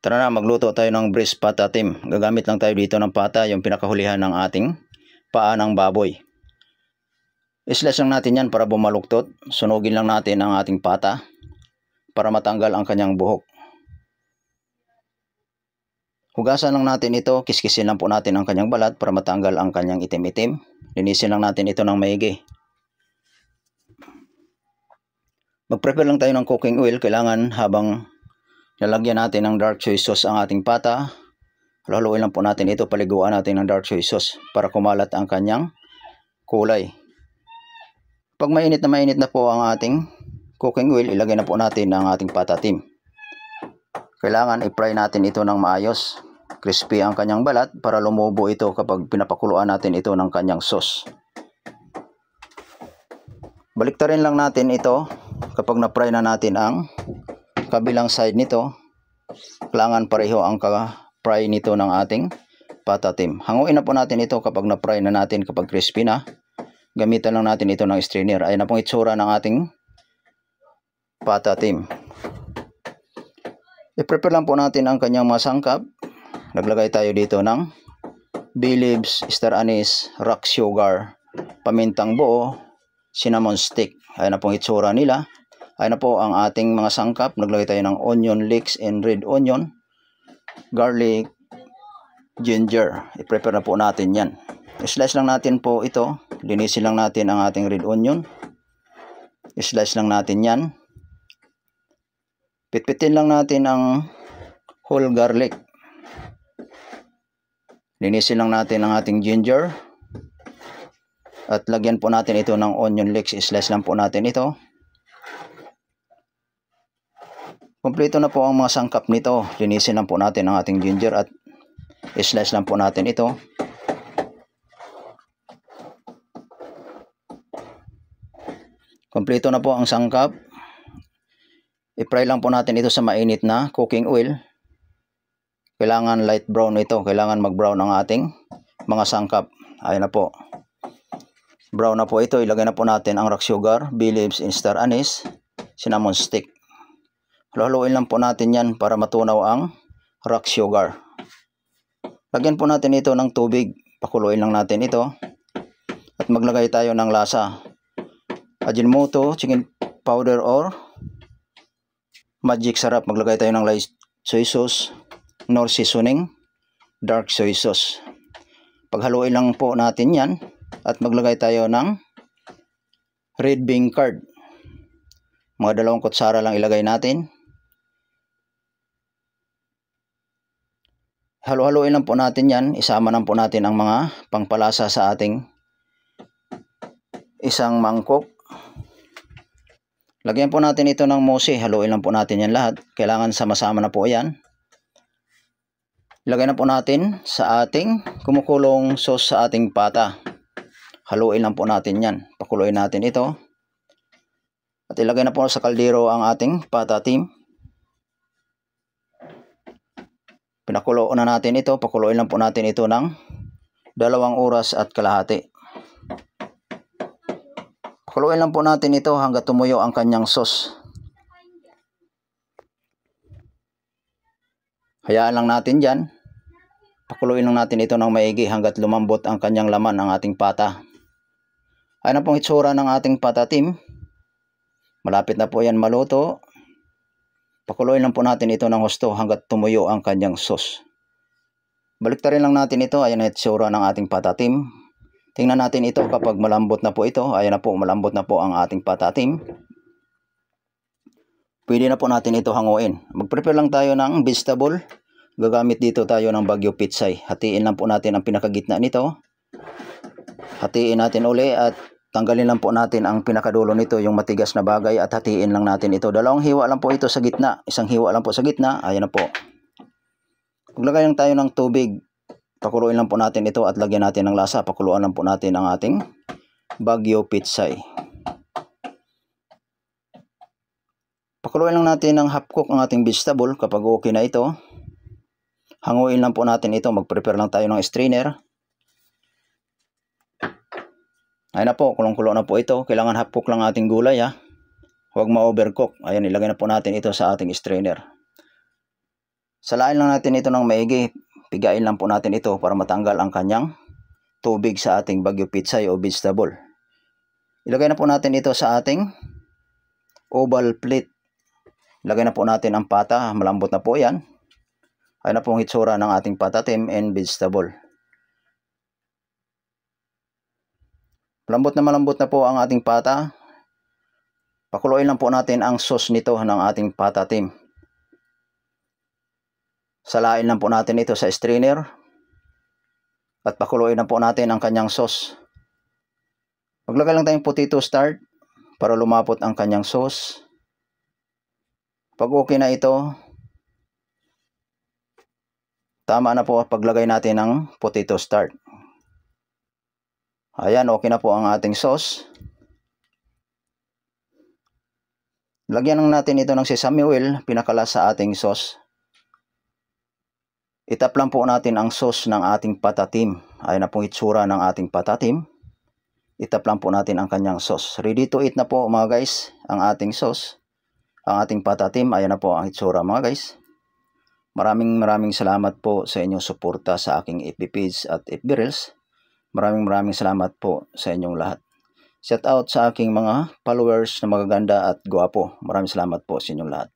Tara na, magluto tayo ng braised pata team. Gagamit lang tayo dito ng pata, yung pinakahulihan ng ating paa ng baboy. I-slice lang natin yan para bumaluktot. Sunugin lang natin ang ating pata para matanggal ang kanyang buhok. Hugasan lang natin ito, kiskisin lang po natin ang kanyang balat para matanggal ang kanyang itim-itim. Linisin lang natin ito ng maigi. Mag-prepare lang tayo ng cooking oil. Kailangan habang lalagyan natin ng dark soy sauce ang ating pata, haluin lang po natin ito, paliguan natin ng dark soy sauce para kumalat ang kanyang kulay. Pag mainit na po ang ating cooking oil, ilagay na po natin ang ating pata team. Kailangan i-fry natin ito ng maayos. Crispy ang kanyang balat para lumubo ito kapag pinapakuluan natin ito ng kanyang sauce. Baliktarin lang natin ito kapag na-fry na natin ang kabilang side nito. Kailangan pareho ang ka-fry nito ng ating pata team. Hanguin na po natin ito kapag na-fry na natin, kapag crispy na. Gamitan lang natin ito ng strainer. Ayan na pong itsura ng ating pata team. I-prepare lang po natin ang kanyang mga sangkap. Naglagay tayo dito ng bay leaves, star anise, rock sugar, pamintang buo, cinnamon stick. Ayan na pong itsura nila. Ayan na po ang ating mga sangkap. Naglagay tayo ng onion leeks and red onion, garlic, ginger. I-prepare na po natin yan. I-slice lang natin po ito. Linisin lang natin ang ating red onion. I-slice lang natin yan. Pitpitin lang natin ang whole garlic. Linisin lang natin ang ating ginger. At lagyan po natin ito ng onion leeks. I-slice lang po natin ito. Kompleto na po ang mga sangkap nito. Linisin lang po natin ang ating ginger at i-slice lang po natin ito. Kompleto na po ang sangkap. I-fry lang po natin ito sa mainit na cooking oil. Kailangan light brown ito. Kailangan mag-brown ang ating mga sangkap. Ayan na po. Brown na po ito. Ilagay na po natin ang rock sugar, bay leaves, and star anise, cinnamon stick. Haluin lang po natin yan para matunaw ang rock sugar. Lagyan po natin ito ng tubig. Pakuluin lang natin ito. At maglagay tayo ng lasa. Ajinomoto, chicken powder or magic sarap. Maglagay tayo ng light soy sauce, nor seasoning, dark soy sauce. Paghaluin lang po natin yan at maglagay tayo ng red bean curd. Mga 2 kutsara lang ilagay natin. Halu-haluin lang po natin yan. Isama lang po natin ang mga pangpalasa sa ating isang mangkok. Lagyan po natin ito ng mosi. Haluin lang po natin yan lahat. Kailangan sama-sama na po yan. Ilagay na po natin sa ating kumukulong sauce sa ating pata. Haluin lang po natin yan. Pakuluin natin ito. At ilagay na po sa kaldero ang ating pata team. Pinakulo na natin ito. Pakuluin lang po natin ito ng 2 oras at kalahati. Pakuluin lang po natin ito hanggang tumuyo ang kanyang sauce. Hayaan lang natin dyan. Pakuluin lang natin ito ng maigi hanggat lumambot ang kanyang laman, ang ating pata. Ayan na pong itsura ng ating pata team. Malapit na po yan maluto. Pakuluin lang po natin ito ng husto hanggat tumuyo ang kanyang sauce. Baliktarin lang natin ito. Ayan na itsura ng ating pata team. Tingnan natin ito kapag malambot na po ito. Ayan na po, malambot na po ang ating pata team. Pwede na po natin ito hanguin. Mag-prepare lang tayo ng vegetable. Gagamit dito tayo ng Baguio Pitsay. Hatiin lang po natin ang pinakagitna nito. Hatiin natin uli at tanggalin lang po natin ang pinakadulo nito, yung matigas na bagay, at hatiin lang natin ito. 2 hiwa lang po ito sa gitna. 1 hiwa lang po sa gitna. Ayan na po. Maglagay lang tayo ng tubig. Pakuluin lang po natin ito at lagyan natin ng lasa. Pakuluan lang po natin ang ating Baguio Pitsay. Pakuluin lang natin ng half cook ang ating vegetable. Kapag okay na ito, hanguin lang po natin ito. Mag-prepare lang tayo ng strainer. Ayan na po, kulong-kulo na po ito. Kailangan half cook lang ating gulay ha. Huwag ma-overcook. Ayan, ilagay na po natin ito sa ating strainer. Salain lang natin ito ng maigi. Pigain lang po natin ito para matanggal ang kanyang tubig sa ating Baguio Pitsay o vegetable. Ilagay na po natin ito sa ating oval plate. Ilagay na po natin ang pata. Malambot na po yan. Ay na pong hitsura ng ating patatim and vegetable. Malambot na po ang ating pata. Pakuluin lang po natin ang sauce nito ng ating patatim. Salain lang po natin ito sa strainer. At pakuluin lang po natin ang kanyang sauce. Maglagay lang tayong potato starch para lumapot ang kanyang sauce. Pag okay na ito, tama na po paglagay natin ng potato starch. Ayan, okay na po ang ating sauce. Lagyan lang natin ito ng sesame oil, pinakalas sa ating sauce. Itap lang po natin ang sauce ng ating patatim. Ayan na po itsura ng ating patatim. Itap lang po natin ang kanyang sauce. Ready to eat na po mga guys ang ating sauce. Ang ating patatim, ayan na po ang itsura mga guys. Maraming salamat po sa inyong suporta sa aking FB page at FB Reels. Maraming salamat po sa inyong lahat. Shout out sa aking mga followers na magaganda at gwapo. Maraming salamat po sa inyong lahat.